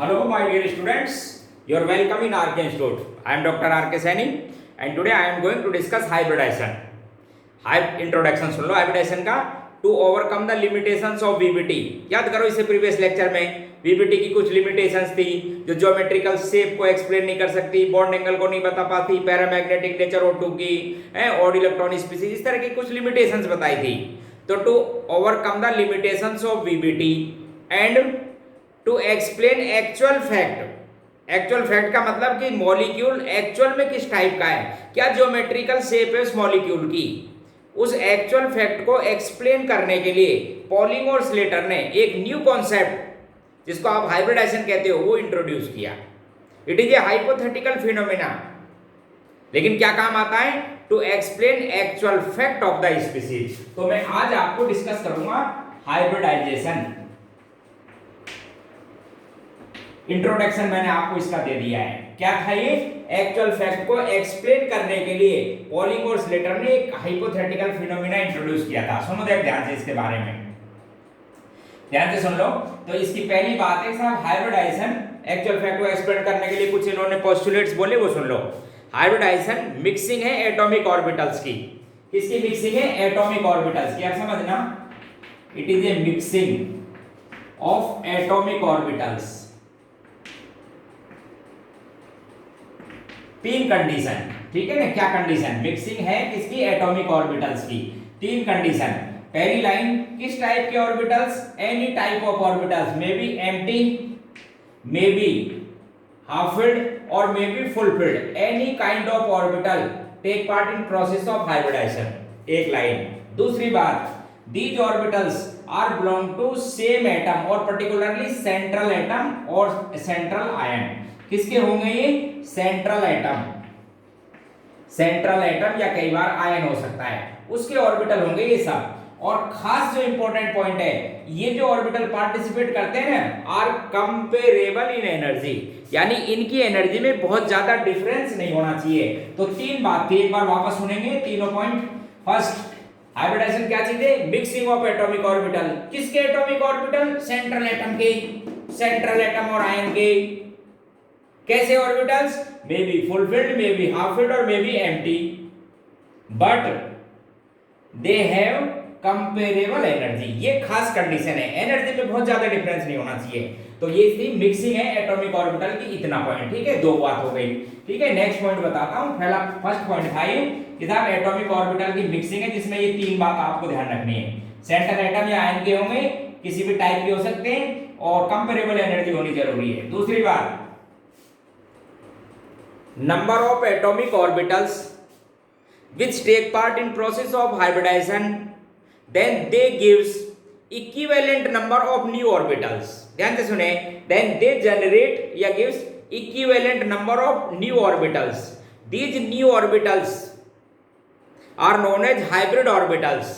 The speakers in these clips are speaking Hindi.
Hello, my dear students. You are welcome in RK Institute. I am Dr. RK Saini, and today I am going to discuss hybridization. Introduction सुन लो हाइब्रिडाइजेशन का। To overcome the limitations of VBT. याद करो इससे प्रीवियस लेक्चर में वीबीटी की कुछ लिमिटेशंस थी, जो ज्योमेट्रिकल शेप को एक्सप्लेन नहीं कर सकती, बॉन्ड एंगल को नहीं बता पाती, पैरामैग्नेटिक नेचर O2 की, और इलेक्ट्रॉन स्पीसीज, इस तरह की कुछ लिमिटेशंस बताई थी। तो to overcome the limitations of VBT and to explain actual fact. Actual fact का मतलब कि मॉलिक्यूल एक्चुअल में किस टाइप का है, क्या ज्योमेट्रिकल शेप है उस मॉलिक्यूल की, उस एक्चुअल फैक्ट को एक्सप्लेन करने के लिए पॉलिंग और स्लेटर ने एक न्यू कॉन्सेप्ट, जिसको आप हाइब्रिडाइजेशन कहते हो, वो इंट्रोड्यूस किया। It is a hypothetical phenomena, लेकिन क्या काम आता है? To explain actual fact of the species. तो मैं आज आपको डिस्कस करूंगा हाइब्रिडाइजेशन। इंट्रोडक्शन मैंने आपको इसका दे दिया है। क्या था ये? एक्चुअल फैक्ट को एक्सप्लेन करने के लिए पॉलिंग और स्लेटर ने एक हाइपोथेटिकल फिनोमेना इंट्रोड्यूस किया था। सुनो देख ध्यान से इसके बारे में, ध्यान से सुन लो। तो इसकी पहली बात है साहब, हाइब्रिडाइजेशन एक्चुअल फैक्ट को एक्सप्लेन करने के लिए कुछ इन्होंने पोस्टुलेट्स बोले, वो सुन लो। हाइब्रिडाइजेशन मिक्सिंग है एटॉमिक ऑर्बिटल्स की। किसकी मिक्सिंग है? एटॉमिक ऑर्बिटल्स की। आप समझना, it is A mixing of atomic orbitals. तीन कंडीशन, ठीक है ना? क्या कंडीशन? मिक्सिंग है किसकी? एटॉमिक ऑर्बिटल्स की। तीन कंडीशन। पहली लाइन, किस टाइप के orbitals? Any type of orbitals, may be empty, may be half filled और may be full filled. Any kind of orbital take part in process of hybridization. एक लाइन। दूसरी बात, these orbitals are belong to same atom और पर्टिकुलरली सेंट्रल एटम और सेंट्रल आयन। किसके होंगे ये? Central atom. सेंट्रल एटम या कई बार आयन हो सकता है, उसके ऑर्बिटल होंगे ये सब। और खास जो इंपॉर्टेंट पॉइंट है, ये जो ऑर्बिटल पार्टिसिपेट करते हैं ना, आर कंपेरेबल इन एनर्जी, यानी इनकी एनर्जी में बहुत ज्यादा डिफरेंस नहीं होना चाहिए। तो तीन बात थी, एक बार वापस सुनेंगे तीनों पॉइंट। फर्स्ट, हाइब्रिडाइजेशन क्या चीज है? Mixing of atomic orbital. किसके एटॉमिक ऑर्बिटल? सेंट्रल एटम के, सेंट्रल एटम और आयन के। कैसे orbitals? May be full filled, may be half filled और may be empty, but they have comparable energy. ये खास कंडीशन है, एनर्जी में बहुत ज्यादा डिफरेंस नहीं होना चाहिए। तो ये थी मिक्सिंग है एटॉमिक ऑर्बिटल की, इतना पॉइंट, ठीक है? दो बात हो गई, ठीक है? नेक्स्ट पॉइंट बताता हूं। पहला फर्स्ट पॉइंट था ये कि साहब एटॉमिक ऑर्बिटल की मिक्सिंग है, जिसमें ये तीन बात आपको ध्यान रखनी है। सेंट्रल एटम या आयन के होंगे, किसी भी टाइप के हो सकते हैं, और कंपेरेबल एनर्जी होनी जरूरी है। दूसरी बात, number of atomic orbitals which take part in process of hybridization, then they gives equivalent number of new orbitals. ध्यान से सुने, then they generate या gives equivalent number of new orbitals. These new orbitals are known as hybrid orbitals,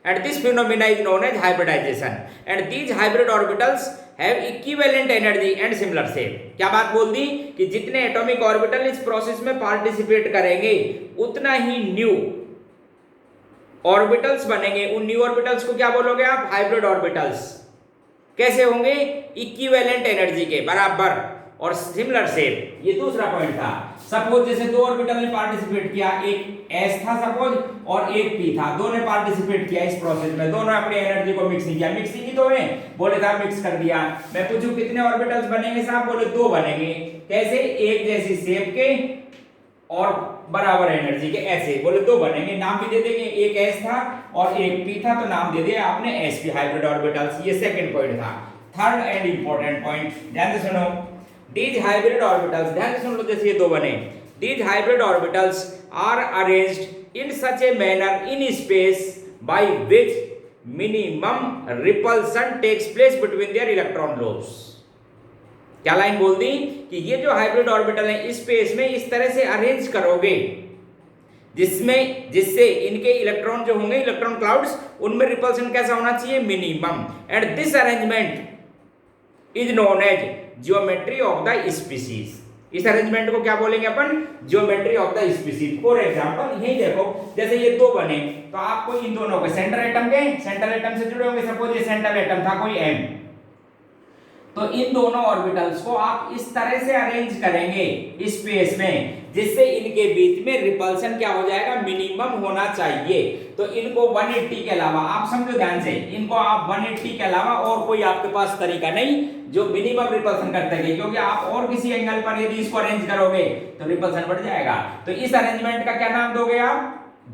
and this phenomena is known as hybridization. And these hybrid orbitals have equivalent energy and similar shape. क्या बात बोल दी कि जितने एटॉमिक ऑर्बिटल इस प्रोसेस में पार्टिसिपेट करेंगे, उतना ही न्यू ऑर्बिटल्स बनेंगे। उन न्यू ऑर्बिटल्स को क्या बोलोगे आप? Hybrid orbitals. कैसे होंगे? इक्विवेलेंट एनर्जी के, बराबर, और सिमिलर शेप। ये दूसरा पॉइंट था। सपोज जैसे दो ऑर्बिटल ने पार्टिसिपेट किया, एक एस था सपोज और एक पी था, दो ने पार्टिसिपेट किया इस प्रोसेस में, दोनों अपनी एनर्जी को मिक्स किया। मिक्सिंग ही तो है, बोले था मिक्स कर दिया। मैं पूछूं कितने ऑर्बिटल्स बनेंगे साहब? बोले दो बनेंगे। कैसे? एक जैसी शेप के और बराबर एनर्जी के, ऐसे बोले दो बनेंगे। नाम भी दे देंगे, एक एस था और एक पी था, तो नाम दे दिया आपने एस पी, हाइब्रिड ऑर्बिटल्स। ये सेकंड पॉइंट था। थर्ड एंड इंपॉर्टेंट पॉइंट, ध्यान से सुनो। These hybrid orbitals, ध्यान से सुन लो, जैसे ये दो बने, these hybrid orbitals are arranged in such a manner in space by which minimum repulsion takes place between their electron lobes. क्या लाइन बोल दी कि ये जो हाइब्रिड ऑर्बिटल है, इस स्पेस में इस तरह से अरेंज करोगे जिससे इनके इलेक्ट्रॉन जो होंगे, इलेक्ट्रॉन क्लाउड्स, उनमें रिपल्शन कैसा होना चाहिए? Minimum. And this arrangement is known as geometry of the species. इस अरेंजमेंट को क्या बोलेंगे अपन? Geometry of the species. For example यही देखो, जैसे ये दो बने, तो आपको इन दोनों के सेंट्रल एटम से जुड़े होंगे। सपोज ये सेंट्रल एटम था कोई एम, तो इन दोनों ऑर्बिटल्स को आप इस तरह से अरेंज करेंगे स्पेस में जिससे इनके बीच में रिपल्शन क्या हो जाएगा, मिनिमम होना चाहिए। तो इनको 180 के अलावा आप समझो ध्यान से, इनको आप 180 के अलावा और कोई आपके पास तरीका नहीं जो मिनिमम रिपल्शन कर सके, क्योंकि आप और किसी एंगल पर यदि इसको अरेंज करोगे तो रिपल्शन बढ़ जाएगा। तो इस अरेंजमेंट का क्या नाम दोगे आप,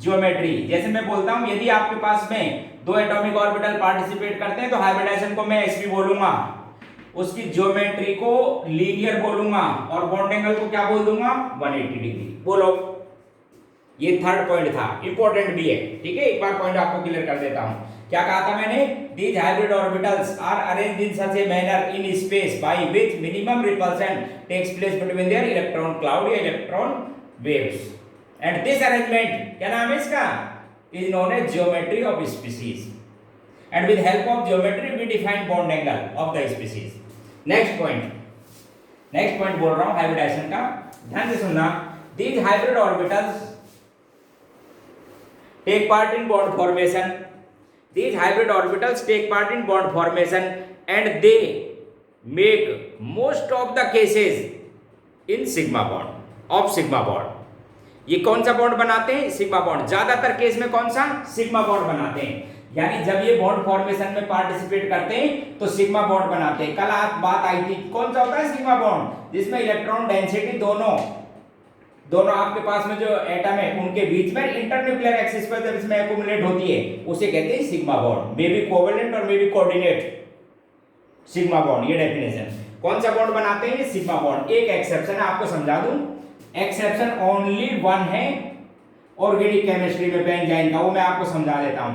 ज्योमेट्री। जैसे मैं बोलता हूं यदि आपके पास में दो एटॉमिक ऑर्बिटल पार्टिसिपेट करते हैं तो हाइब्रिडाइजेशन को मैं sp बोलूंगा, उसकी ज्योमेट्री को लीनियर बोलूंगा और बॉन्ड एंगल को क्या बोल दूंगा, 180 डिग्री। बोलो, ये थर्ड पॉइंट था, इंपॉर्टेंट भी है, ठीक है। एक बार पॉइंट आपको क्लियर कर देता हूं। क्या कहा था मैंने, these hybrid orbitals are arranged in such a manner in space by which minimum repulsion takes place between their electron cloud या electron waves, and this arrangement क्या नाम है इसका, is known as geometry of species, and with help of geometry we define bond angle of the species. Next point बोल रहा हूं हाइब्रिडाइजेशन का, ध्यान से सुनना। these hybrid orbitals take part in bond formation. These hybrid orbitals take part in bond formation and they make most of the cases in sigma bond of sigma bond. ये कौन सा बॉन्ड बनाते हैं, सिग्मा बॉन्ड। ज्यादातर केस में कौन सा, सिग्मा बॉन्ड बनाते हैं। यानी जब ये बॉन्ड फॉर्मेशन में पार्टिसिपेट करते हैं तो सिग्मा बॉन्ड बनाते हैं। कल आप बात आई थी, कौन सा होता है सिग्मा बॉन्ड, जिसमें इलेक्ट्रॉन डेंसिटी दोनों आपके पास में जो एटम है उनके बीच में इंटरन्यूक्लियर एक्सिस पर जब इसमें एक्युमुलेट होती है उसे कहते हैं sigma bond. May be covalent और may be coordinate sigma bond, ये डेफिनेशन। कौन सा बॉन्ड बनाते हैं, सिग्मा बॉन्ड। एक एक्सेप्शन है, आपको समझा दूं, एक्सेप्शन ओनली वन है ऑर्गेनिक केमिस्ट्री में बेंजाइन का, वो मैं आपको समझा देता हूं।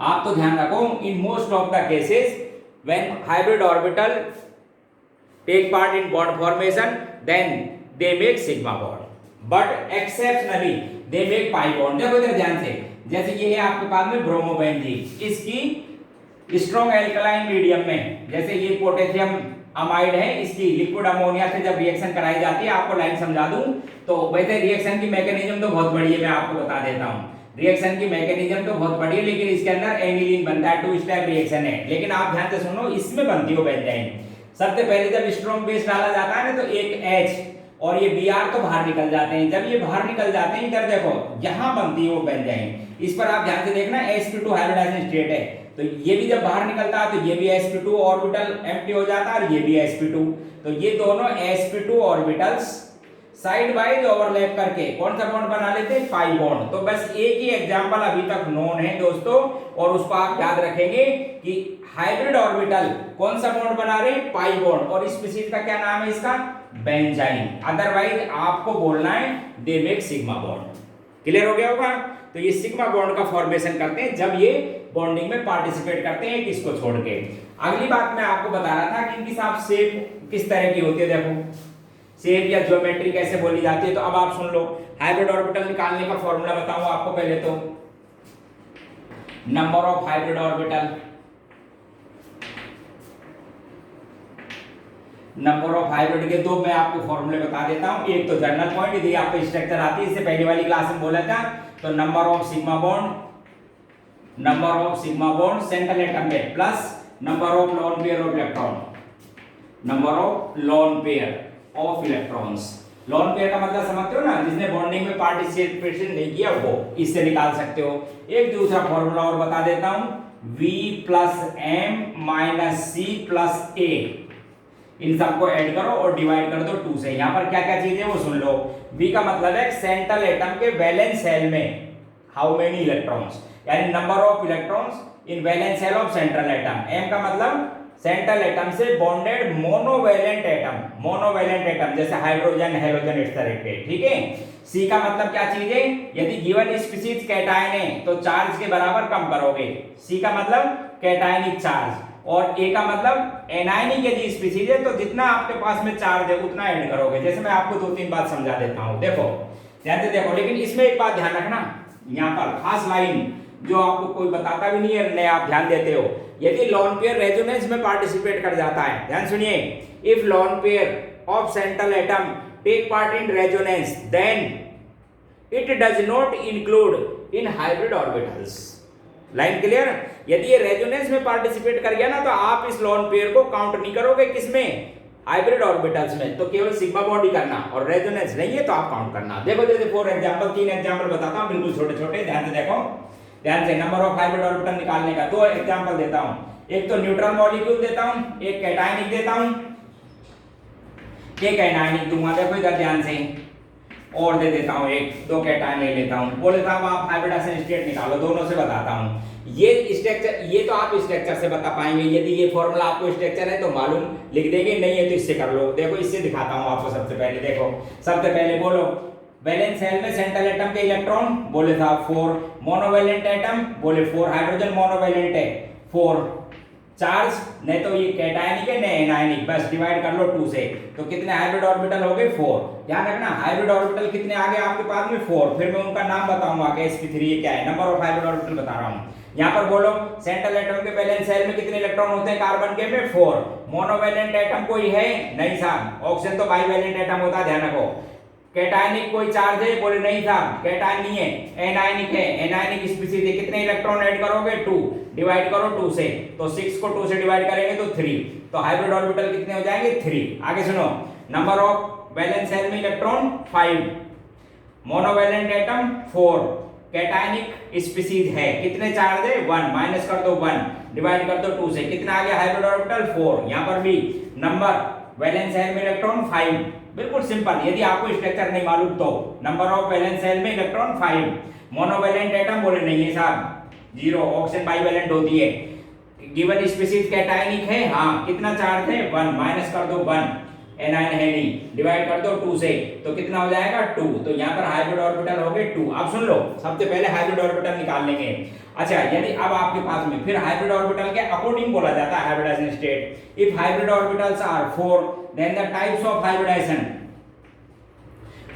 आप तो ध्यान रखो, in most of the cases when hybrid orbital take part in bond formation then they make sigma bond, but exceptionally they make pi bond. देखो इधर ध्यान से, जैसे ये है आपके पास में ब्रोमोबेंजीन, इसकी स्ट्रॉन्ग एल्कलाइन मीडियम में, जैसे ये पोटेशियम अमाइड है, इसकी लिक्विड अमोनिया से जब रिएक्शन कराई जाती है, आपको लाइन समझा दूं तो वैसे रिएक्शन की मैकेनिज्म तो बहुत बड़ी है, मैं आपको बता देता हूं। रिएक्शन की मैकेनिज्म तो बहुत बड़ी है, लेकिन इसके अंदर एनिलीन बनता है, 2 स्टेप रिएक्शन है। लेकिन आप ध्यान से सुनो, इसमें बनती हो बेंजाइन। सबसे पहले जब स्ट्रॉन्ग बेस डाला जाता है ना तो एक H और ये Br तो बाहर निकल जाते हैं। जब ये बाहर निकल जाते हैं, इधर देखो यहां बनती है वो बेंजाइन। इस पर आप ध्यान से देखना, sp2 हाइब्रिडाइजेशन स्टेट है, तो ये भी जब बाहर निकलता है तो ये भी sp2 ऑर्बिटल एम्प्टी हो जाता है और ये भी sp2। तो ये दोनों sp2 orbitals side wise overlap करके कौन सा बॉन्ड बना लेते हैं, पाई बॉन्ड। तो बस एक ही एग्जांपल अभी तक नोन है दोस्तों, और उसको आप याद रखेंगे कि हाइब्रिड ऑर्बिटल कौन सा बॉन्ड बना रहे हैं, पाई बॉन्ड, और स्पीशीज का क्या नाम है इसका, बेंजाइन। अदरवाइज आपको बोलना है दे मेक सिग्मा बॉन्ड। क्लियर हो गया होगा। तो ये सिग्मा बॉन्ड का फॉर्मेशन करते हैं जब ये बॉन्डिंग में पार्टिसिपेट करते हैं किसको छोड़ के। अगली बात मैं आपको बता रहा था कि इनकी साहब शेप किस तरह की होती है। देखो शेप या ज्योमेट्री कैसे बोली जाती है, तो अब आप सुन लो। हाइब्रिड ऑर्बिटल निकालने का फॉर्मूला बताऊं आपको पहले तो, number of hybrid orbital, number of hybrid के दो मैं आपको फॉर्मूले बता देता हूं। एक तो जनरल पॉइंट, यदि आपको स्ट्रक्चर आती है, इससे पहले वाली क्लास में बोला था, तो number of sigma bond central atom में plus number of lone pair of electron, number of lone pair of electrons. Lone pair का मतलब समझते हो ना, जिसने बॉन्डिंग में पार्टिसिपेशन नहीं किया, वो इससे निकाल सकते हो। एक दूसरा फॉर्मूला और बता देता हूं, V + M - C + A, इन सबको ऐड करो और डिवाइड कर दो 2 से। यहां पर क्या क्या चीज है वो सुन लो। V का मतलब है सेंट्रल एटम के वैलेंस शेल में हाउ मेनी इलेक्ट्रॉन्स, यानी number of electrons in valence shell of central atom. M का मतलब सेंट्रल एटम से बॉन्डेड मोनोवैलेंट एटम, जैसे हाइड्रोजन, हेलोजन, इस तरह के, ठीक है। C का मतलब क्या चीज है, यदि गिवन स्पीशीज कैटायन है तो चार्ज के बराबर कम करोगे, C का मतलब कैटायनिक चार्ज, और A का मतलब एनायनिक यदि स्पीशीज है तो जितना आपके पास में चार्ज है उतना ऐड करोगे। जैसे मैं आपको 2-3 बात समझा देता हूं, देखो ध्यान से देखो। लेकिन इसमें एक बात ध्यान रखना, यहाँ पर खास लाइन जो आपको कोई बताता भी नहीं है, नया आप ध्यान देते हो। यदि लोन पेयर रेजोनेंस में पार्टिसिपेट कर जाता है, ध्यान सुनिए, if lone pair of central atom take part in resonance then it does not include in hybrid orbitals. Line clear? यदि ये रेजोनेंस में पार्टिसिपेट कर गया ना तो आप इस लोन पेयर को काउंट नहीं करोगे, किसमें? हाइब्रिड ऑर्बिटल्स में। तो केवल सिग्मा बॉन्ड ही करना, और रेजोनेंस नहीं है तो आप काउंट करना। देखो जैसे फॉर एग्जांपल 3 एग्जांपल बताता हूं, बिल्कुल छोटे छोटे, ध्यान से देखो, ध्यान से। नंबर ऑफ हाइब्रिड ऑर्बिटल निकालने का 2 एग्जांपल देता हूं। एक तो न्यूट्रल मॉलिक्यूल देता हूं, एक कैटायनिक देता हूं, एक एनायनिक दूंगा। देखो इधर ध्यान से, और दे देता हूं एक, 2 कैटायन ले लेता हूं। बोले साहब आप हाइब्रिडाइजेशन स्टेट निकालो, दोनों से बताता हूं। ये स्ट्रक्चर, ये तो आप स्ट्रक्चर से बता पाएंगे, यदि ये फॉर्मूला आपको स्ट्रक्चर है तो मालूम लिख देंगे, नहीं है तो इससे कर लो। देखो इससे दिखाता हूं आपको। सबसे पहले देखो, सबसे पहले बोलो वैलेंस सेल में सेंट्रल एटम के इलेक्ट्रॉन, बोले साहब 4। मोनोवैलेंट एटम, बोले 4। हाइड्रोजन मोनोवैलेंट है 4। चार्ज, नहीं तो ये कैटायनिक है, नहीं एनायनिक, बस डिवाइड कर लो 2 से। तो कितने हाइब्रिड ऑर्बिटल हो गए? 4। ध्यान रखना, हाइब्रिड ऑर्बिटल कितने आ गए आपके पास में? 4। फिर मैं उनका नाम बताऊंगा कि sp3 ये क्या है, नंबर ऑफ हाइब्रिड ऑर्बिटल बता रहा हूं। यहां पर बोलो सेंट्रल एटम के वैलेंस सेल में कितने इलेक्ट्रॉन होते हैं कार्बन के में? 4। मोनोवैलेंट एटम कोई है? नहीं साहब, ऑक्सीजन तो बाइवैलेंट एटम होता है, ध्यान रखो। कैटायनिक कोई चार्ज है? बोले नहीं साहब, कैटायन नहीं है, एनायनिक है। एनायनिक स्पीशीज है, कितने इलेक्ट्रॉन ऐड करोगे? 2। डिवाइड करो 2 से, तो 6 को 2 से डिवाइड करेंगे तो 3। तो हाइब्रिड ऑर्बिटल कितने हो जाएंगे? 3। आगे सुनो, नंबर ऑफ वैलेंस सेल में electron 5। Monovalent atom 4। Cationic species है, कितने चार्ज है? 1। माइनस कर दो 1, डिवाइड कर दो 2 से, कितना आ गया हाइब्रिड ऑर्बिटल? 4। यहां पर भी नंबर वैलेंस सेल में इलेक्ट्रॉन 5। बिल्कुल सिंपल, यदि आपको स्ट्रक्चर नहीं मालूम तो नंबर ऑफ वैलेंस सेल में इलेक्ट्रॉन 5। मोनोवैलेंट एटम बोले नहीं है साहब, 0। ऑक्सीजन बाइवैलेंट होती है। गिवन स्पीशीज कैटायनिक है, हां, कितना चार्ज है? 1। माइनस कर दो 1, एनायन है नहीं, डिवाइड कर दो 2 से, तो कितना हो जाएगा? 2। तो यहां पर हाइब्रिड ऑर्बिटल हो गए 2। अब सुन लो, सबसे पहले हाइब्रिड ऑर्बिटल निकाल लेंगे। अच्छा, यदि अब आपके पास में फिर हाइब्रिड ऑर्बिटल के अकॉर्डिंग बोला जाता है hybridization state. If hybrid orbitals are 4 then the types of hybridization,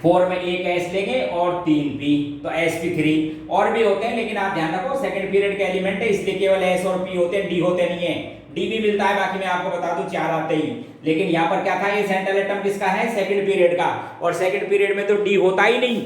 4 में एक S लेंगे और 3 P, तो sp3। और भी होते हैं लेकिन आप ध्यान रखो सेकंड पीरियड के एलिमेंट है, इसलिए केवल S और P होते हैं, D होते नहीं है। D भी मिलता है, बाकी मैं आपको बता दूं 4 आते ही। लेकिन यहाँ पर क्या था, ये सेंट्रल एटम किसका है? सेकंड पीरियड का, और सेकंड पीरियड में तो D होता ही नहीं,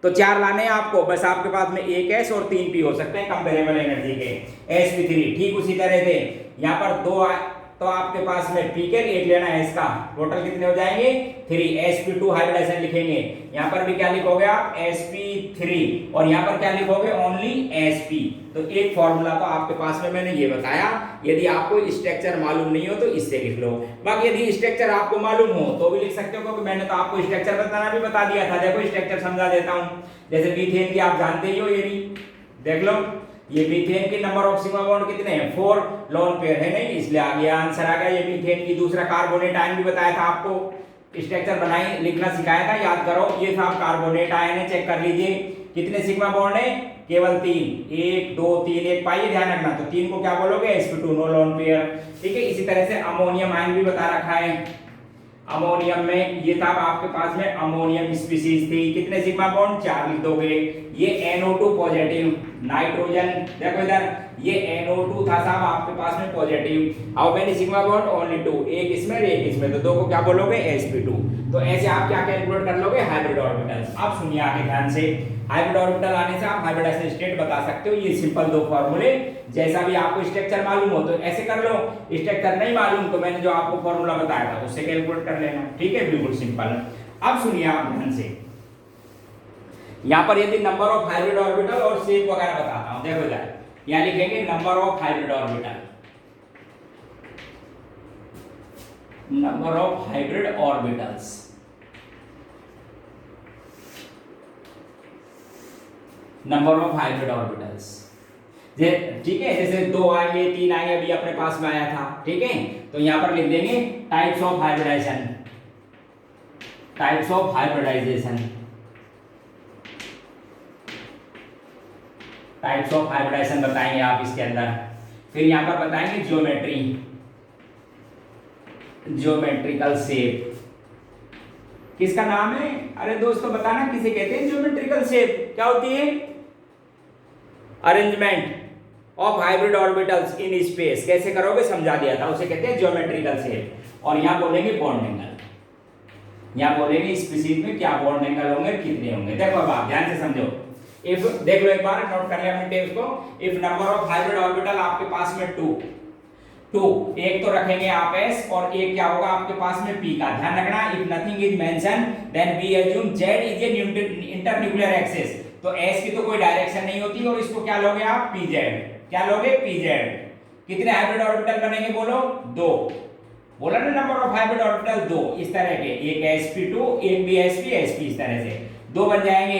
तो 4 लाने हैं आपको। बस आपके पास में एक S और 3 P हो सकते हैं कंपेरेबल एनर्जी के, sp3। ठीक उसी तरह से यहाँ पर 2 तो आपके पास में P के एक लेना है इसका, टोटल कितने हो जाएंगे? 3। sp2 हाइब्रिडाइजेशन लिखेंगे। यहाँ पर भी क्या लिखोगे आप? sp3, और यहाँ पर क्या लिखोगे? Only sp। तो एक फॉर्मूला तो आपके पास में मैंने ये बताया, यदि आपको स्ट्रक्चर मालूम नहीं हो तो इससे लिख लो। बाकी यदि स्ट्रक्चर आपको मालूम हो तो भी लिख सकते हो, क्योंकि मैंने तो आपको स्ट्रक्चर बताना भी बता दिया था। देखो स्ट्रक्चर समझा देता हूँ। जैसे मीथेन की आप जानते ही हो, ये देख लो, ये मीथेन की नंबर ऑफ सिग्मा बॉन्ड कितने हैं? 4। लोन पेयर है नहीं, इसलिए आ गया आंसर आ गया ये मीथेन की। दूसरा कार्बोनेट आयन भी बताया था आपको, स्ट्रक्चर बनाई लिखना सिखाया था, याद करो। ये था कार्बोनेट आयन है, चेक कर लीजिए कितने सिग्मा बॉन्ड है? केवल 3। 1 2 3, एक पाइए, ध्यान रखना। तो 3 को क्या बोलोगे? sp2, no lone pair. ठीक है, इसी तरह से अमोनियम आयन भी बता रखा है। अमोनियम में ये था आपके पास में अमोनियम स्पीशीज थी, कितने सिग्मा बॉन्ड? 4 लिख दोगे। ये NO2 पॉजिटिव, नाइट्रोजन, देखो इधर ये NO2 था साहब आपके पास में positive. How many sigma bond? Only 2। एक इसमें और एक इसमें, तो 2 को क्या बोलोगे? sp2। तो ऐसे आप क्या कैलकुलेट कर लोगे? Hybrid orbitals. अब सुनिए आगे ध्यान से, हाइब्रिड ऑर्बिटल आने से आप हाइब्रिडाइजेशन स्टेट बता सकते हो। ये सिंपल 2 फॉर्मूले, जैसा भी आपको स्ट्रक्चर मालूम हो तो ऐसे कर लो, स्ट्रक्चर नहीं मालूम तो मैंने जो आपको फॉर्मूला बताया था उससे कैलकुलेट कर लेना। ठीक है, बिल्कुल सिंपल। अब सुनिए आप ध्यान से, यहाँ पर यदि नंबर ऑफ हाइब्रिड ऑर्बिटल और शेप वगैरह बताता हूं, देखो इधर यहाँ लिखेंगे number of hybrid orbital, number of hybrid orbitals, number of hybrid orbitals. ठीक है, जैसे 2 आएंगे 3 आएंगे, अभी अपने पास में आया था। ठीक है, तो यहां पर लिख देंगे types of hybridization, types of hybridization, types of hybridization बताएंगे आप इसके अंदर। फिर यहां पर बताएंगे ज्योमेट्री, ज्योमेट्रिकल शेप। किसका नाम है? अरे दोस्तों बताना किसे कहते हैं ज्योमेट्रिकल शेप? क्या होती है? Arrangement of hybrid orbitals in space. कैसे करोगे समझा दिया था, उसे कहते हैं ज्योमेट्रिकल शेप। और यहां बोलेंगे बॉन्ड एंगल, यहां बोलेंगे स्पीशीज में क्या बॉन्ड एंगल होंगे, कितने होंगे। देखो अब आप ध्यान से समझो, इफ देख लो एक बार, नोट कर लिया हमने उसको। If number of hybrid orbital आपके पास में टू, एक तो रखेंगे आप s और एक क्या होगा आपके पास में p का। ध्यान रखना, if nothing is mention then we assume z is an internuclear axis. तो s की तो कोई डायरेक्शन नहीं होती और इसको क्या लोगे आप pz, क्या लोगे pz। कितने हाइब्रिड ऑर्बिटल बनेंगे बोलो, दो। बोला ना नंबर ऑफ हाइब्रिड ऑर्बिटल दो, इस तरह के, एक sp2 एक भी sp इस तरह से दो बन जाएंगे।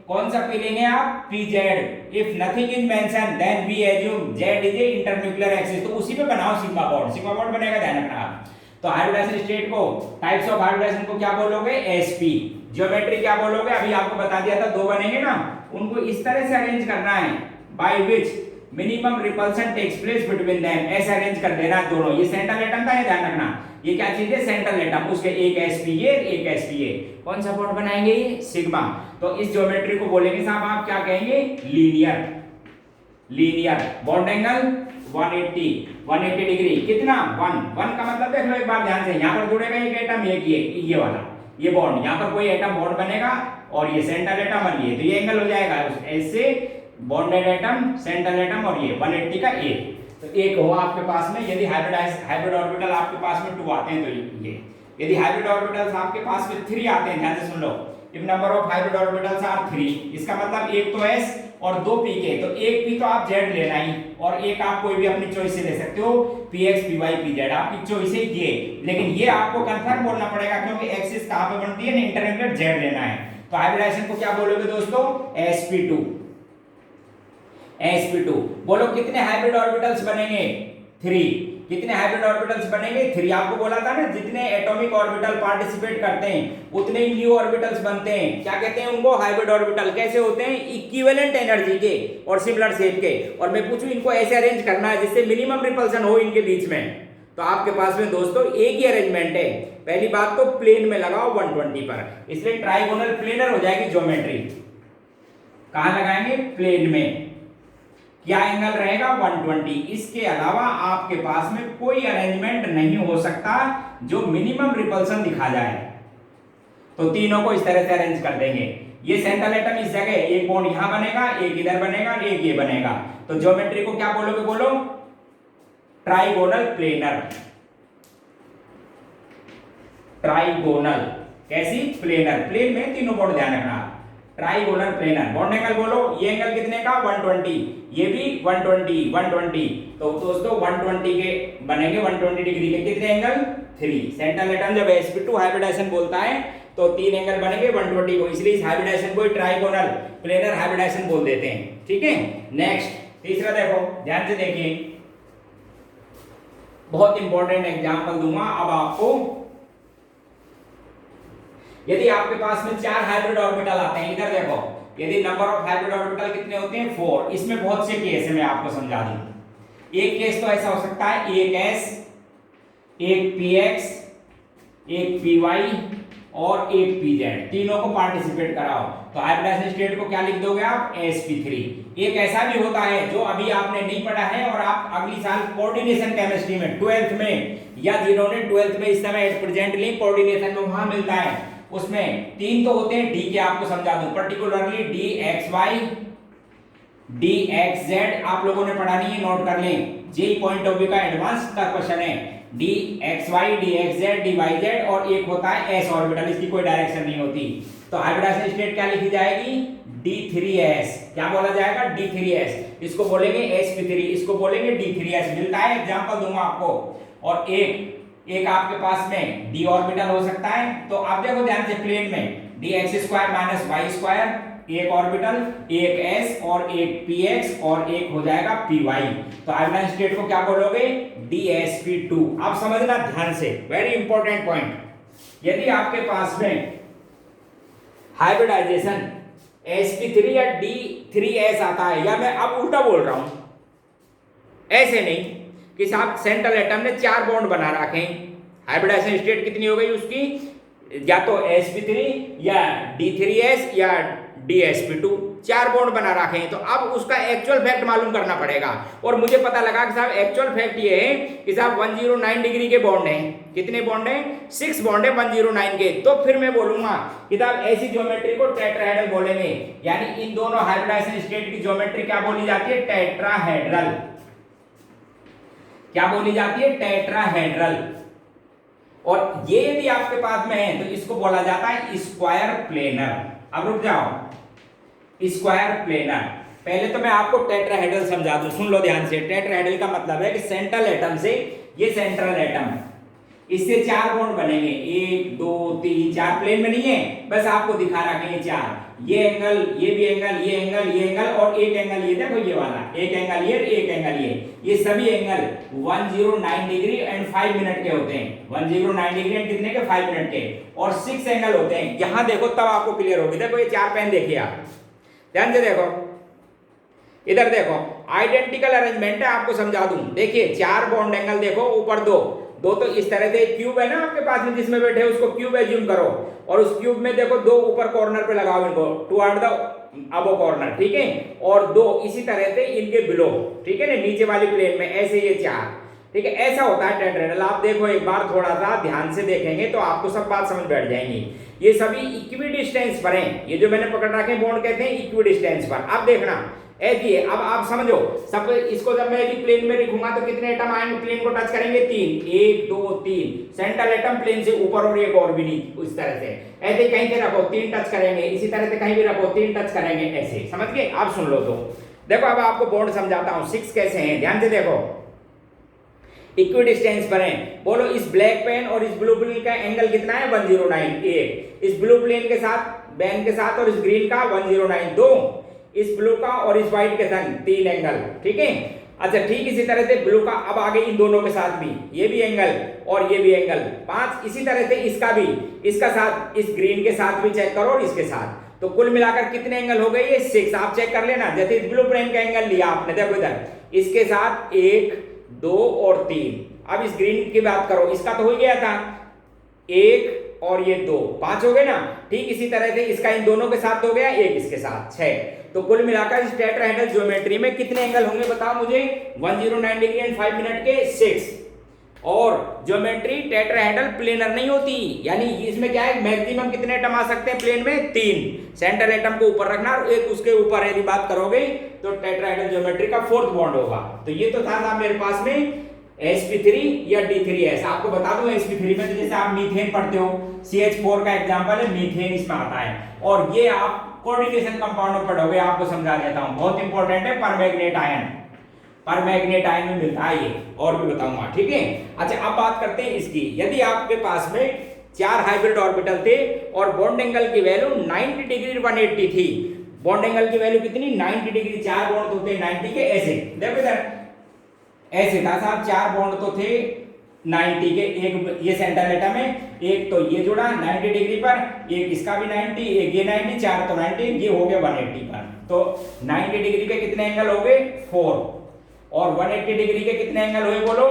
कौन सा p लेंगे आप, pz। If nothing is mention then we assume z is a internuclear axis. तो उसी पे बनाओ सिग्मा बॉन्ड बनेगा, ध्यान रखना आप। तो हाइब्रिडाइजेशन स्टेट को, टाइप्स ऑफ हाइब्रिडाइजेशन को क्या बोलोगे, sp। ज्योमेट्री क्या बोलोगे, अभी आपको बता दिया था, दो बनेंगे ना, उनको इस तरह से अरेंज करना है by which minimum repulsion takes place between them. ऐसे अरेंज कर देना दोनों। ये सेंट्रल एटम का है, ध्यान रखना, ये क्या चीज है, सेंट्रल एटम, उसके एक sp ये एक sp ये। कौन सा बॉन्ड बनाएंगे, सिग्मा। तो इस ज्योमेट्री को बोलेंगे साहब आप क्या कहेंगे, लीनियर बॉन्ड एंगल 180 डिग्री। कितना, 1 का मतलब देख लो एक बार ध्यान से, यहाँ पर जुड़ेगा एक एटम, एक ये वाला, ये बॉन्ड, यहाँ पर कोई एटम बॉन्ड बनेगा और ये सेंट्रल एटम और ये, तो ये एंगल हो जाएगा ऐसे, बॉन्डेड एटम, सेंट्रल एटम और ये 180 का एक। तो एक हो आपके पास में, यदि हाइब्रिड ऑर्बिटल आपके पास में 2 आते हैं तो ये, यदि हाइब्रिड ऑर्बिटल्स आपके पास में 3 आते हैं, ध्यान से सुन लो, if number of hybrid orbitals are 3, इसका मतलब एक तो s और 2 p के, तो एक p तो आप z लेना ही, और एक आप कोई भी अपनी चॉइस से ले सकते हो, px py pz आपकी चॉइस है ये। लेकिन ये आपको कंफर्म बोलना पड़ेगा क्योंकि एक्सिस कहां पे बनती है ना, इंटरमीडिएट z लेना है। तो हाइब्रिडाइजेशन को क्या बोलोगे दोस्तों, sp2। बोलो कितने हाइब्रिड ऑर्बिटल्स बनेंगे, 3। कितने हाइब्रिड ऑर्बिटल्स बनेंगे, 3। आपको बोला था ना, जितने एटॉमिक ऑर्बिटल पार्टिसिपेट करते हैं उतने ही न्यू ऑर्बिटल्स बनते हैं। क्या कहते हैं उनको, हाइब्रिड ऑर्बिटल। कैसे होते हैं, इक्विवेलेंट एनर्जी के और सिमिलर शेप के। और मैं पूछूं इनको ऐसे अरेंज करना है जिससे मिनिमम रिपल्सन हो इनके बीच में, तो आपके पास में दोस्तों एक ही अरेंजमेंट है। पहली बात तो प्लेन में लगाओ 120 पर, इसलिए ट्राइगोनल प्लेनर हो जाएगी ज्योमेट्री। कहां लगाएंगे, प्लेन में। क्या एंगल रहेगा, 120। इसके अलावा आपके पास में कोई अरेंजमेंट नहीं हो सकता जो मिनिमम रिपल्सन दिखा जाए। तो तीनों को इस तरह से अरेंज कर देंगे। ये सेंट्रल एटम इस जगह, एक बॉन्ड यहां बनेगा, एक इधर बनेगा, एक ये बनेगा। तो ज्योमेट्री को क्या बोलोगे, बोलो ट्राइगोनल प्लेनर। ट्राइगोनल कैसी, प्लेनर, प्लेन में तीनों बॉन्ड, ध्यान रखना। Trigonal planar. बॉन्ड एंगल बोलो, ये एंगल कितने का, 120, ये भी 120। तो दोस्तों 120 के बनेंगे, 120 डिग्री के कितने एंगल, 3। सेंट्रल एटम जब sp2 हाइब्रिडाइजेशन बोलता है तो 3 एंगल बनेंगे 120 को, इसलिए इस हाइब्रिडाइजेशन को ट्राइगोनल प्लेनर हाइब्रिडाइजेशन बोल देते हैं। ठीक है, नेक्स्ट तीसरा देखो, ध्यान से देखिए, बहुत इंपॉर्टेंट एग्जांपल दूंगा अब आपको। यदि आपके पास में 4 हाइब्रिड ऑर्बिटल आते हैं, इधर देखो, यदि नंबर ऑफ हाइब्रिड ऑर्बिटल कितने होते हैं, 4। इसमें बहुत से केस है, मैं आपको समझा दूं। एक केस तो ऐसा हो सकता है, एक s, एक px, एक py और एक pz, तीनों को पार्टिसिपेट कराओ। तो हाइब्रिडाइजेशन स्टेट को क्या लिख दोगे आप, sp3। एक ऐसा भी होता है जो अभी आपने नहीं पढ़ा है और आप अगली साल कोऑर्डिनेशन केमिस्ट्री में 12th में, या जिन्होंने 12th में इस समय प्रेजेंटली कोऑर्डिनेशन में वहां मिलता है, उसमें 3 तो होते हैं, डी के आपको समझा दूं, पर्टिकुलरली dxy dxz आप लोगों ने पढ़ा नहीं है, नोट कर लें, जे पॉइंट ऑफ व्यू का एडवांस का क्वेश्चन है। dxy dxz dyz और एक होता है s ऑर्बिटल, इसकी कोई डायरेक्शन नहीं होती। तो हाइब्रिडाइजेशन स्टेट क्या लिखी जाएगी, d3s। क्या बोला जाएगा, d3s। इसको बोलेंगे sp3, इसको बोलेंगे d3s। मिलता है, एग्जांपल दूंगा आपको। और एक आपके पास में d ऑर्बिटल हो सकता है। तो आप देखो ध्यान से, प्लेन में dx² - y², एक ऑर्बिटल, एक s और एक px और एक हो जाएगा py। तो हाइब्रिडाइजेशन स्टेट को क्या बोलोगे, dsp2। आप समझना ध्यान से, वेरी इंपॉर्टेंट पॉइंट। यदि आपके पास में हाइब्रिडाइजेशन sp3 या d3s आता है, या मैं अब उल्टा बोल रहा हूं, ऐसे नहीं कि साहब सेंट्रल एटम ने 4 बॉन्ड बना रखे हैं, हाइब्रिडाइजेशन स्टेट कितनी हो गई उसकी, या तो sp3 या d3s या dsp2, 4 बॉन्ड बना रखे हैं। तो अब उसका एक्चुअल फैक्ट मालूम करना पड़ेगा। और मुझे पता लगा कि साहब एक्चुअल फैक्ट ये है कि साहब 109 डिग्री के बॉन्ड हैं, कितने बॉन्ड हैं? 6 बॉन्ड है 109 के। तो फिर मैं बोलूंगा कि साहब ऐसी ज्योमेट्री को टेट्राहेड्रल बोलेंगे, यानी इन दोनों हाइब्रिडाइजेशन स्टेट की ज्योमेट्री क्या बोली जाती है? टेट्राहेड्रल। क्या बोली जाती है? टेट्राहेड्रल। और ये यदि आपके पास में है तो इसको बोला जाता है स्क्वायर प्लेनर। अब रुक जाओ, स्क्वायर प्लेनर। पहले तो मैं आपको टेट्राहेड्रल समझा दूं, सुन लो ध्यान से। टेट्राहेड्रल का मतलब है कि सेंट्रल एटम से, ये सेंट्रल एटम, इससे 4 बॉन्ड बनेंगे, 1 2 3 4, प्लेन में नहीं है, बस आपको दिखा रहा है ये 4, ये एंगल, ये भी एंगल, ये एंगल, ये एंगल, और एक एंगल ये देखो ये वाला, एक एंगल ये, एक एंगल ये सभी एंगल 109 डिग्री एंड 5 मिनट के होते हैं। 109 डिग्री एंड कितने के? 5 मिनट के। और 6 एंगल होते हैं। यहां देखो तब आपको क्लियर होगी। देखो ये 4 पेन देखिए आप, ध्यान से देखो, इधर देखो, आइडेंटिकल अरेंजमेंट है, आपको समझा दूं। देखिए 4 बॉन्ड एंगल देखो, ऊपर 2 तो इस तरह से क्यूब है ना आपके पास में जिसमें बैठे, उसको क्यूब एज्यूम करो, और उस क्यूब में देखो 2 ऊपर कॉर्नर पे लगाओ इनको, टुवर्ड द अबव कॉर्नर, ठीक है, और 2 इसी तरह से इनके बिलो, ठीक है ना, नीचे वाली प्लेन में, ऐसे ये 4, ठीक है। ऐसा होता है टेट्राहेड्रल। आप देखो एक बार थोड़ा सा ध्यान से देखेंगे तो आपको सब बात समझ बैठ जाएंगी। ये सभी इक्वी डिस्टेंस पर हैं, ये जो मैंने पकड़ रखे बॉन्ड कहते हैं इक्वी डिस्टेंस पर। अब देखना ऐसी है, अब आप समझो, सब इसको जब मैं यदि प्लेन में लिखूंगा तो कितने एटम आएंगे? प्लेन को टच करेंगे 3, 1 2 3, सेंट्रल एटम प्लेन से ऊपर और एक और भी नहीं, उस तरह से। ऐसे कहीं से रखो 3 टच करेंगे, इसी तरह से कहीं भी रखो 3 टच करेंगे, ऐसे, समझ गए? आप सुन लो तो देखो, अब आपको बॉन्ड समझाता हूं 6 कैसे हैं, ध्यान से देखो। इक्वी डिस्टेंस पर है, बोलो इस ब्लैक पेन और इस ब्लू प्लेन का एंगल कितना है? 109, एक इस ब्लू प्लेन के साथ, पेन के साथ, और इस ग्रीन का 109, 2 इस ब्लू का और इस व्हाइट के संग, 3 एंगल, ठीक है। अच्छा ठीक इसी तरह से ब्लू का, अब आगे इन दोनों के साथ भी, ये भी एंगल और ये भी एंगल, 5 इसी तरह से इसका भी, इसका साथ, इस ग्रीन के साथ भी चेक करो और इसके साथ, तो कुल मिलाकर कितने एंगल हो गए? ये 6। आप चेक कर लेना, जैसे इस ब्लू प्लेन का एंगल लिया आपने, देखो इधर इसके साथ 1 2 और 3। अब इस ग्रीन की बात करो, इसका तो हो गया था 1 और ये 2, 5 हो गए ना। ठीक इसी तरह से इसका इन दोनों के साथ हो गया, 1 इसके साथ 6। तो कुल मिलाकर इस टेट्राहेड्रल ज्योमेट्री में कितने एंगल होंगे बताओ मुझे? 109 डिग्री एंड 5 मिनट के 6। और ज्योमेट्री टेट्राहेड्रल प्लेनर नहीं होती, यानी इसमें क्या है, मैक्सिमम कितने एटम आ सकते हैं प्लेन में? 3। सेंटर एटम को ऊपर रखना और एक उसके ऊपर यदि बात करोगे तो टेट्राहेड्रल ज्योमेट्री का 4th बॉन्ड होगा। तो ये तो था मेरे पास में sp3 या D3s। आपको बता दूं sp3 में तो जैसे आप मीथेन पढ़ते हो, CH4 का एग्जांपल है मीथेन, इसमें आता है। और ये आप कोऑर्डिनेशन कंपाउंड में पढ़ोगे, आपको समझा देता हूं, बहुत इंपॉर्टेंट है। परमैंगनेट आयन, परमैंगनेट आयन में मिलता है ये, और भी बताऊंगा, ठीक है। अच्छा अब बात करते हैं इसकी। यदि आपके पास में 4 हाइब्रिड ऑर्बिटल थे और बॉन्ड एंगल की वैल्यू 90 डिग्री 180 थी, बॉन्ड एंगल की वैल्यू कितनी? 90 डिग्री। 4 बॉन्ड होते हैं 90 के, ऐसे देखो इधर ऐसे था साहब, 4 बॉन्ड तो थे 90 के, एक ये सेंट्रल एटम है, एक तो ये जुड़ा 90 डिग्री पर, एक इसका भी 90, एक ये 90, 4 तो 90, ये हो गया 180 पर। तो 90 डिग्री के कितने एंगल हो गए? 4। और 180 डिग्री के कितने एंगल हुए बोलो?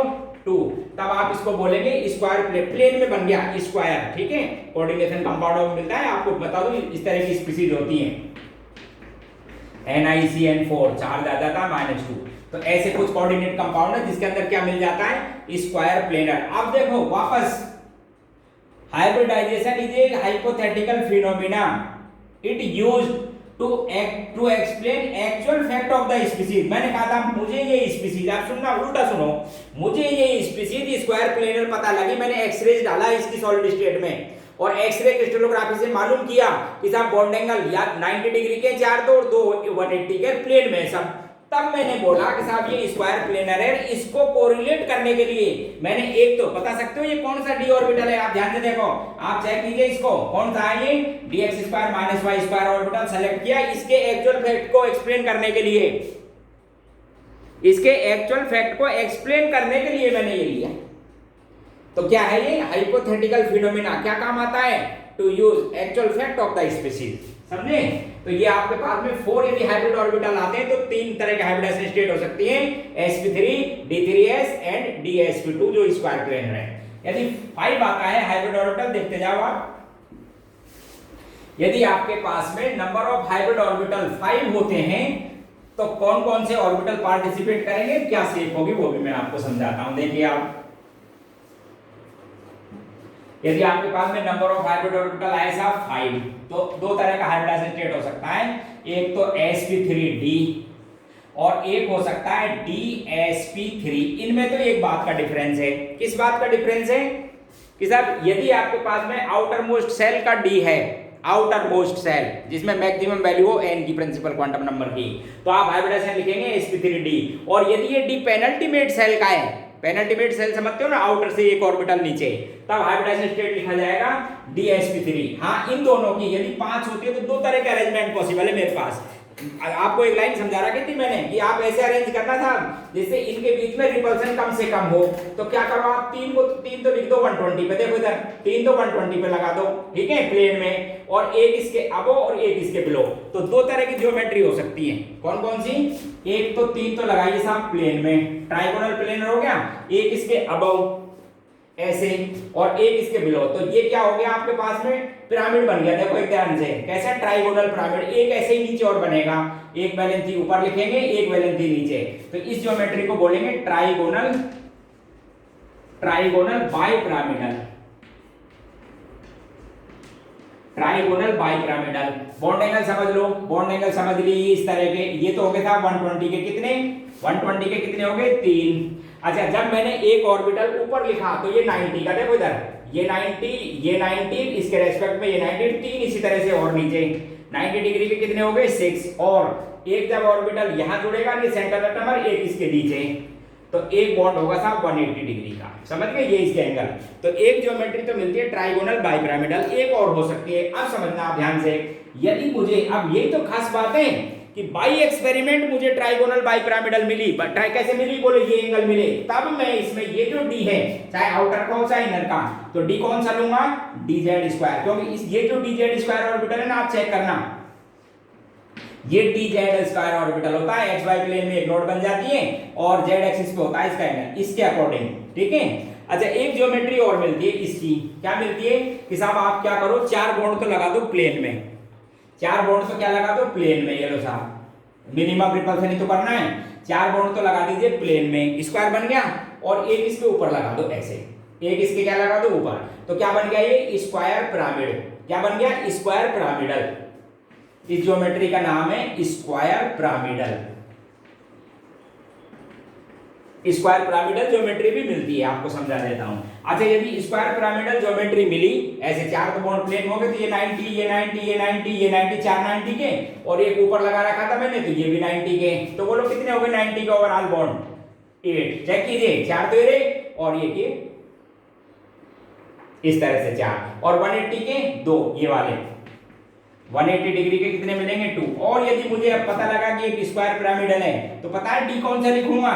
2। तब आप इसको बोलेंगे स्क्वायर प्लेन, प्लेन में बन गया स्क्वायर, ठीक है। कोऑर्डिनेशन कंपाउंड में मिलता है, आपको बता दूं इस तरह की स्पीशीज होती हैं, NiCN4, चार्ज आ जाता है -2। तो ऐसे कुछ कोऑर्डिनेट कंपाउंड है जिसके अंदर क्या मिल जाता है? Square planar. अब देखो वापस, hybridization is a hypothetical phenomena, it used to explain actual fact of the species. मैंने कहा था मुझे ये स्पीशीज, आप सुनना, उल्टा सुनो, मुझे ये स्पीशीज स्क्वायर प्लेनर पता लगी, मैंने एक्सरे डाला इसकी सॉलिड स्टेट में, और एक्सरे क्रिस्टलोग्राफी से मालूम किया कि साहब बॉन्ड एंगल या 90 डिग्री के 4 और 2 180 के प्लेन में सब। तब मैंने बोला कि साहब ये स्क्वायर प्लेनर है, इसको कोरिलेट करने के लिए मैंने एक, तो बता सकते हो ये कौन सा डी ऑर्बिटल है? आप ध्यान से देखो, आप चेक कीजिए इसको, कौन सा है ये? dx² - y² ऑर्बिटल सेलेक्ट किया, इसके एक्चुअल फैक्ट को एक्सप्लेन करने के लिए, इसके एक्चुअल फैक्ट को एक्सप्लेन करने के लिए मैंने ये लिया। तो क्या है ये? Hypothetical phenomena. क्या काम आता है? To use actual fact of the species, समझे? तो ये आपके पास में 4 यदि हाइब्रिड ऑर्बिटल आते हैं तो 3 तरह के हाइब्रिडाइजेशन स्टेट हो सकती हैं, sp3, D3s एंड dsp2 जो स्क्वायर प्लेनर है। यदि 5 आता है हाइब्रिड ऑर्बिटल, देखते जाओ आप, यदि आपके पास में नंबर ऑफ हाइब्रिड ऑर्बिटल 5 होते हैं तो कौन कौन से ऑर्बिटल पार्टिसिपेट करेंगे, क्या शेप होगी, वो भी मैं आपको समझाता हूं। देखिए आप, यदि आपके पास में नंबर ऑफ हाइब्रिड ऑर्बिटल आए साहब 5, तो दो तरह का हाइब्रिडाइजेशन स्टेट हो सकता है, एक तो sp3d और एक हो सकता है dsp3। इनमें तो एक बात का डिफरेंस है। किस बात का डिफरेंस है कि साहब यदि आपके पास में आउटर मोस्ट सेल का d है, आउटर मोस्ट सेल जिसमें मैक्सिमम वैल्यू हो n की प्रिंसिपल क्वांटम नंबर की, तो आप हाइब्रिडाइजेशन लिखेंगे sp3d। और यदि ये d पेनल्टीमेट सेल का है, पेनल्टीमेट सेल समझते हो ना, आउटर से एक ऑर्बिटल नीचे, तब हाइब्रिडाइजेशन स्टेट लिखा जाएगा dsp3। हाँ, इन दोनों की यदि 5 होती है तो दो तरह के अरेंजमेंट पॉसिबल है मेरे पास। आपको एक लाइन समझा रखी थी मैंने कि आप ऐसे अरेंज करना था जिससे इनके बीच में रिपल्सन कम से कम हो। तो क्या करो आप 3 तो लिख दो 120 पे, देखो इधर 3 तो 120 पे लगा दो, ठीक है, प्लेन में, और एक इसके अबव और एक इसके बिलो। तो दो तरह की ज्योमेट्री हो सकती है। कौन कौन सी? एक तो 3 तो लगाइए साहब प्लेन में, ट्राइगोनल प्लेनर हो गया, एक इसके अबव ऐसे और एक इसके बिलो। तो ये क्या हो गया आपके पास में, पिरामिड बन गया। देखो एक ध्यान से, कैसा ट्राइगोनल पिरामिड, एक ऐसे ही नीचे और बनेगा, एक वैलेंसी ऊपर लिखेंगे, एक वैलेंसी नीचे। तो इस ज्योमेट्री को बोलेंगे trigonal bipyramidal, trigonal bipyramidal. Bond angle समझ लो, बॉन्ड एंगल समझ लीजिए इस तरह के। ये तो हो गए था 120 के कितने, 120 के कितने हो गए 3। अच्छा, जब मैंने एक ऑर्बिटल ऊपर लिखा तो ये 90 का, देखो इधर ये 90 इसके रेस्पेक्ट में ये 90, 3 इसी तरह से और नीचे 90 डिग्री के कितने हो गए 6। और एक जब ऑर्बिटल यहां जुड़ेगा ये सेंटर नंबर, एक इसके नीचे, तो एक बॉन्ड होगा साहब 180 डिग्री का। समझ गए, ये इसके एंगल। तो एक ज्योमेट्री तो मिलती है ट्राइगोनल बाइपिरामिडल, एक और हो सकती है। अब समझना आप ध्यान से, यदि मुझे, अब यही तो खास बात है कि बाई एक्सपेरिमेंट मुझे ट्राइगोनल बाइपिरामिडल मिली, बट कैसे मिली बोले, ये एंगल मिले, तब मैं इसमें ये जो डी है, चाहे आउटर का हो चाहे इनर का, तो डी कौन सा लूंगा, dz स्क्वायर। क्योंकि इस ये जो dz स्क्वायर ऑर्बिटल है ना, आप चेक करना, ये dz स्क्वायर ऑर्बिटल होता है, xy प्लेन में एक नोड बन जाती है और z एक्सिस पे होता है इसका एंगल, इसके अकॉर्डिंग, ठीक है। अच्छा, एक ज्योमेट्री और मिलती है इसकी, क्या मिलती है कि साहब आप क्या करो, 4 बॉन्ड तो लगा दो प्लेन में, 4 बॉन्ड तो क्या लगा दो प्लेन में, ये लो साहब, मिनिमम रिपल्सन ही तो करना है, 4 बॉन्ड तो लगा दीजिए प्लेन में, स्क्वायर बन गया, और एक इसके ऊपर लगा दो ऐसे, एक इसके क्या लगा दो ऊपर, तो क्या बन गया ये स्क्वायर पिरामिड। क्या बन गया, स्क्वायर पिरामिडल। इस ज्योमेट्री का नाम है square pyramidal. Square pyramidal geometry भी मिलती है, आपको समझा देता हूं। अच्छा, यदि स्क्वायर पिरामिडल ज्योमेट्री मिली, ऐसे 4 तो बॉन्ड प्लेन हो गए, तो ये 90, ये 90, ये 90, ये 90, 4 90 के, और एक ऊपर लगा रखा था मैंने, तो ये भी 90 के। तो बोलो कितने हो गए 90 के ओवरऑल बॉन्ड, 8। चेक कीजिए, 4 तो ये और ये इस तरह से 4, और 180 के 2, ये वाले 180 डिग्री के कितने मिलेंगे 2। और यदि मुझे अब पता लगा कि एक स्क्वायर पिरामिडल है, तो पता है डी कौन सा लिखूंगा,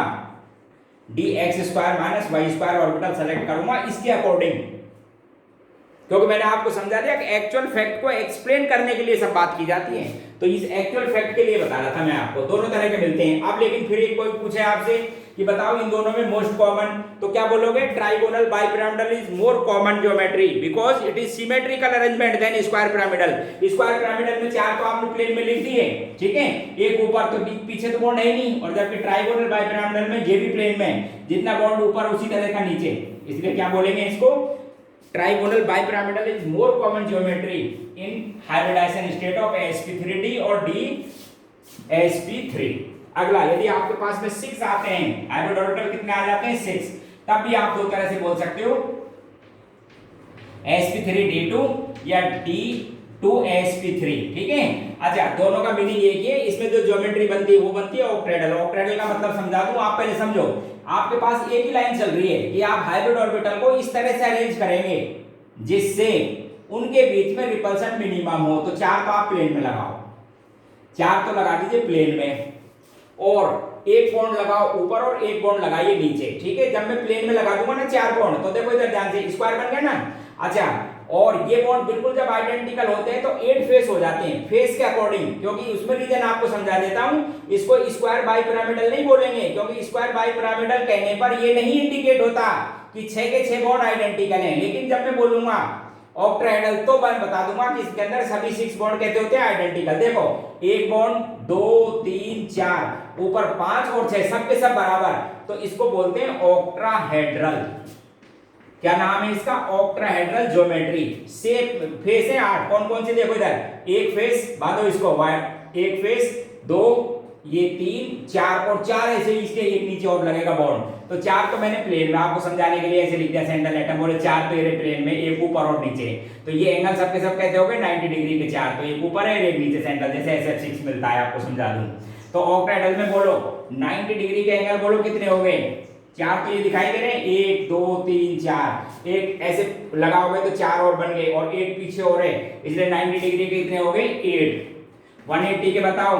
dx square minus y square orbital select करूंगा इसके अकॉर्डिंग, क्योंकि मैंने आपको समझा दिया कि एक्चुअल फैक्ट को एक्सप्लेन करने के लिए सब बात की जाती है। तो इस एक्चुअल फैक्ट के लिए बता रहा था मैं आपको, दोनों तरह के मिलते हैं। अब लेकिन फिर एक कोई पूछे आपसे कि बताओ इन दोनों में मोस्ट कॉमन, तो क्या बोलोगे, trigonal bipyramidal is more common geometry because it is symmetrical arrangement then square pyramidal. Square pyramidal में 4 तो आपने प्लेन में लिख दिए, ठीक है, एक ऊपर, तो पीछे तो बॉन्ड है ही नहीं, और जबकि ट्राइगोनल बाइपिरामिडल में ये भी प्लेन में, जितना बॉन्ड ऊपर उसी तरह का नीचे, इसलिए क्या बोलेंगे इसको, trigonal bipyramidal is more common geometry in hybridization state of sp3d और dsp3। अगला, यदि आपके पास में 6 आते हैं, हाइब्रिड ऑर्बिटल कितने आ जाते हैं 6, तब भी आप दो तरह से बोल सकते हो, sp3d2 या d2sp3, ठीक है। अच्छा, दोनों का मीनिंग एक ही है, इसमें जो ज्योमेट्री बनती है वो बनती है ऑक्टेडल। ऑक्टेडल का मतलब समझा दूं, आप पहले समझो। आपके पास एक ही लाइन चल रही है कि आप हाइब्रिड ऑर्बिटल को इस तरह से अरेंज करेंगे जिससे उनके बीच में रिपल्सन मिनिमम हो। तो 4 तो आप प्लेन में लगाओ, 4 तो लगा दीजिए प्लेन में, और एक बॉन्ड लगाओ ऊपर और एक बॉन्ड लगाइए नीचे, ठीक है। जब मैं प्लेन में लगा दूंगा ना 4 बॉन्ड, तो देखो इधर ध्यान से, स्क्वायर बन गया ना। अच्छा, और ये बॉन्ड बिल्कुल जब आइडेंटिकल होते हैं तो 8 फेस हो जाते हैं, फेस के अकॉर्डिंग, क्योंकि उसमें रीजन आपको समझा देता हूं। इसको स्क्वायर बाइपिरामिडल नहीं बोलेंगे, क्योंकि स्क्वायर बाइपिरामिडल कहने पर ये नहीं इंडिकेट होता कि 6 के 6 बॉन्ड आइडेंटिकल हैं। लेकिन जब मैं बोलूंगा ऑक्टाहेड्रल, तो मैं बता दूंगा कि इसके अंदर सभी 6 बॉन्ड कहते होते हैं आइडेंटिकल। देखो, एक बॉन्ड 2 3 4, ऊपर 5 और 6, सब के सब बराबर, तो इसको बोलते हैं ऑक्टाहेड्रल। क्या नाम है इसका? Octahedral geometry. शेप फेस है 8, कौन कौन से देखो इधर, एक फेस बांधो इसको, एक फेस, 2, ये 3, 4 और 4 ऐसे इसके एक नीचे और लगेगा बॉन्ड। तो 4 तो मैंने प्लेन में आपको समझाने के लिए ऐसे लिख दिया, सेंट्रल एटम बोले 4 तो ये प्लेन में, एक ऊपर और नीचे। तो ये एंगल सबके सब कैसे हो गए 90 डिग्री के 4, तो एक ऊपर है एक नीचे सेंट्रल, जैसे SF6 मिलता है आपको समझा दूं। तो ऑक्टाहेड्रल में बोलो 90 डिग्री के एंगल बोलो कितने हो गए 4, तो ये दिखाई दे रहे हैं 1 2 3 4, एक ऐसे लगाओगे तो 4 और बन गए और एक पीछे और है, इसलिए 90 डिग्री के कितने हो गए 8। 180 के बताओ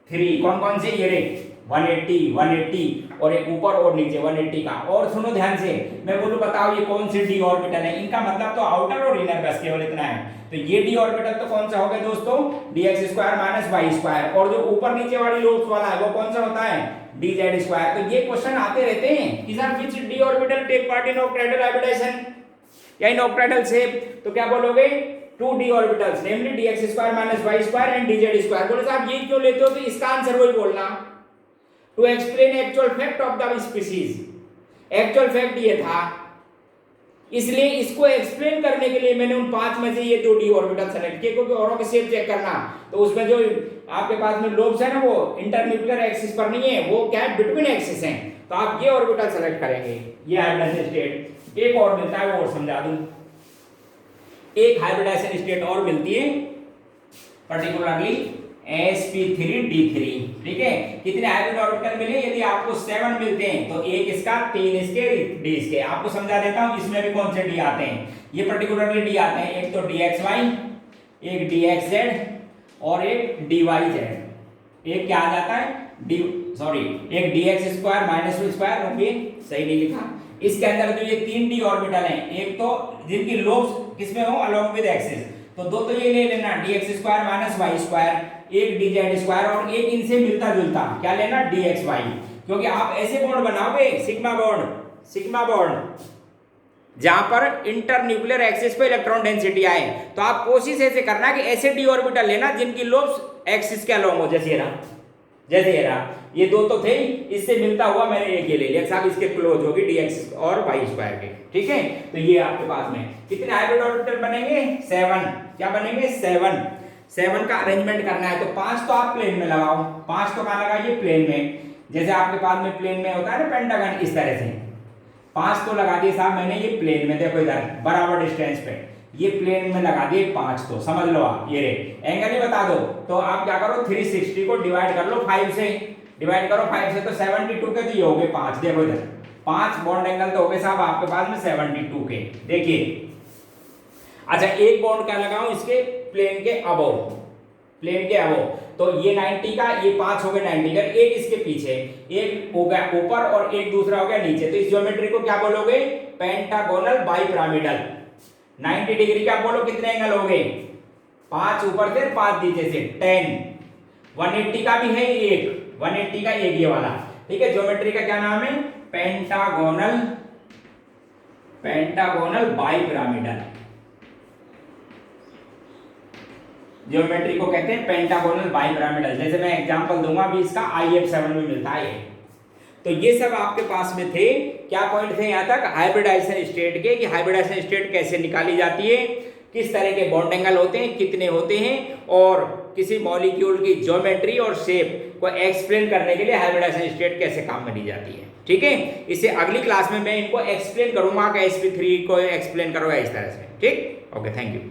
3, कौन कौन से ये रे 180 180 और एक ऊपर और नीचे 180 का। और सुनो ध्यान से, मैं बोलूं बताओ ये कौन से डी ऑर्बिटल है, इनका मतलब तो आउटर और इनर, बस केवल इतना है। तो ये डी ऑर्बिटल तो कौन सा हो गया दोस्तों, dx² - y², और जो ऊपर नीचे वाली लोब्स वाला है वो कौन सा होता है dz²। तो ये क्वेश्चन आते रहते हैं कि sir which d orbital take part in octahedral hybridization या इन ऑक्टाहेड्रल शेप, तो क्या बोलोगे 2 d orbitals namely dx² - y² and dz²। बोले साहब ये क्यों लेते हो, तो इसका आंसर वही बोलना, to explain actual fact of the species. Actual fact ये था, इसलिए इसको एक्सप्लेन करने के लिए मैंने उन 5 में से ये 2 d ऑर्बिटल सेलेक्ट किए, क्योंकि औरों के शेप चेक करना तो उसमें जो आपके पास में लोब्स है ना वो इंटरन्यूक्लियर एक्सिस पर नहीं है, वो क्या है बिटवीन एक्सिस है, तो आप ये ऑर्बिटल सेलेक्ट करेंगे। ये हाइब्रिडाइजेशन स्टेट एक और मिलता है, वो और समझा दूं, एक हाइब्रिडाइजेशन स्टेट और मिलती है पर्टिकुलरली sp3d3। ठीक है, कितने हाइब्रिड ऑर्बिटल मिले, यदि आपको 7 मिलते हैं तो एक इसका 3 इसके d इसके। आपको समझा देता हूं इसमें भी कौन से d आते हैं, ये पर्टिकुलरली d आते हैं, एक तो dxy, एक dxz और एक dyz। एक क्या आ जाता है एक dx² - y², रुकिए सही नहीं लिखा, इसके अंदर जो ये 3 d ऑर्बिटल हैं, एक तो जिनकी लोब्स किसमें हो अलोंग विद एक्सिस, तो दो तो ये ले लेना dx² - y², एक dz² और एक इनसे मिलता जुलता क्या लेना dxy, क्योंकि आप ऐसे बॉन्ड बनाओगे सिग्मा बॉन्ड जहां पर इंटरन्यूक्लियर एक्सिस पे इलेक्ट्रॉन डेंसिटी आए, तो आप कोशिश ऐसे करना कि ऐसे d ऑर्बिटल लेना जिनकी लोब्स एक्सिस के अलोंग हो, जैसे ये रहा, ये दो तो थे ही, इससे मिलता हुआ मैंने एक ये ले लिया साहब, इसके क्लोज होगी dx और y² के। ठीक है, तो ये आपके पास में कितने हाइब्रिड ऑर्बिटल बनेंगे 7, क्या बनेंगे 7 का अरेंजमेंट करना है। तो 5 तो आप प्लेन में लगाओ, 5 तो कहां लगाइए प्लेन में, जैसे आपके पास में प्लेन में होता है ना पेंटागन, इस तरह से 5 तो लगा दिए साहब मैंने ये प्लेन में, देखो इधर बराबर डिस्टेंस पे ये प्लेन में लगा दिए 5, तो समझ लो आप ये रे एंगल ही बता दो, तो आप क्या करो 360 को डिवाइड कर लो 5 से, डिवाइड करो 5 से तो 72 के तो ये हो गए 5, देखो इधर 5 बॉन्ड एंगल तो हो गए साहब आपके पास में 72 के। देखिए अच्छा एक बॉन्ड क्या लगाऊं इसके प्लेन के अबव, तो ये 90 का, ये 5 हो गए 90 का, एक इसके पीछे, एक हो गया ऊपर और एक दूसरा हो गया नीचे, तो इस ज्योमेट्री को क्या बोलोगे पेंटागोनल बाइपिरामिडल। 90 डिग्री का बोलो कितने एंगल हो गए 5 ऊपर से 5 नीचे से 10। 180 का भी है एक, 180 का एक ये वाला। ठीक है, ज्योमेट्री का क्या नाम है पेंटागोनल बाइपिरामिडल, ज्योमेट्री को कहते हैं पेंटागोनल बाइपिरामिडल। जैसे मैं एग्जांपल दूंगा अभी इसका IF7 में मिलता है। तो ये सब आपके पास में थे, क्या पॉइंट थे यहाँ तक हाइब्रिडाइजेशन स्टेट के, कि हाइब्रिडाइजेशन स्टेट कैसे निकाली जाती है, किस तरह के बॉन्ड एंगल होते हैं, कितने होते हैं, और किसी मॉलिक्यूल की ज्योमेट्री और शेप को एक्सप्लेन करने के लिए हाइब्रिडाइजेशन स्टेट कैसे काम में ली जाती है। ठीक है, इसे अगली क्लास में मैं इनको एक्सप्लेन करूंगा कि sp3 को एक्सप्लेन करूंगा इस तरह से। ठीक, ओके, थैंक यू।